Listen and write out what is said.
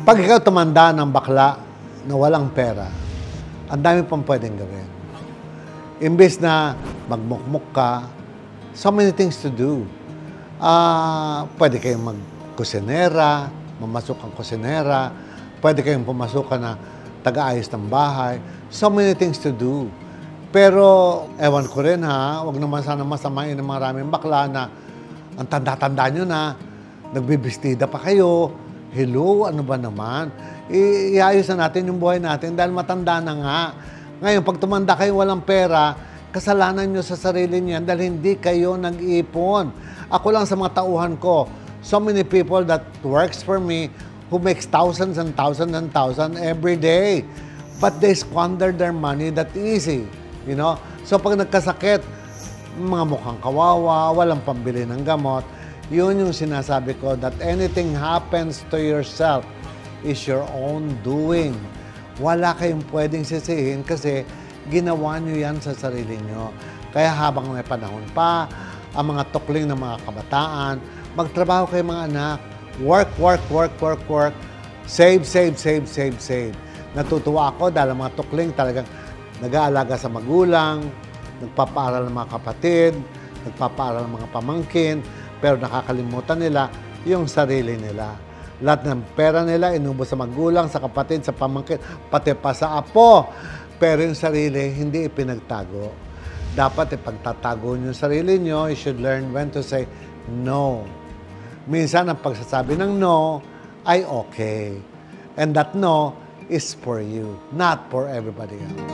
Pag ikaw tumanda ng bakla na walang pera, ang dami pang pwedeng gawin. Imbes na magmukmuk ka, so many things to do. Pwede kayong magkusinera, mamasok ang kusinera, pwede kayong pumasok ka na taga-ayos ng bahay. So many things to do. Pero, ewan ko rin ha, huwag naman sana masamain ng maraming bakla na ang tanda-tanda nyo na, nagbibistida pa kayo. Hello, ano ba naman? Iayos na natin yung buhay natin dahil matanda na nga. Ngayon, pag tumanda kayo walang pera, kasalanan nyo sa sarili niyan dahil hindi kayo nag-iipon. Ako lang sa mga tauhan ko, so many people that works for me who makes thousands and thousands and thousands every day. But they squander their money that easy. You know? So pag nagkasakit, mga mukhang kawawa, walang pambili ng gamot, yun yung sinasabi ko that anything happens to yourself is your own doing. Wala kayong pwedeng sisihin kasi ginawa nyo yan sa sarili nyo. Kaya habang may panahon pa, ang mga tukling ng mga kabataan, magtrabaho kayo mga anak. Work, work, work, work, work. Save, save, save, save, save. Natutuwa ako dahil mga tukling talagang nag-aalaga sa magulang, nagpapaaral ng mga kapatid, nagpapaaral ng mga pamangkin, pero nakakalimutan nila yung sarili nila. Lahat ng pera nila inubos sa magulang, sa kapatid, sa pamangkin, pati pa sa apo. Pero yung sarili, hindi ipinagtago. Dapat ipagtatago nyo yung sarili nyo. You should learn when to say no. Minsan, ang pagsasabi ng no ay okay. And that no is for you, not for everybody else.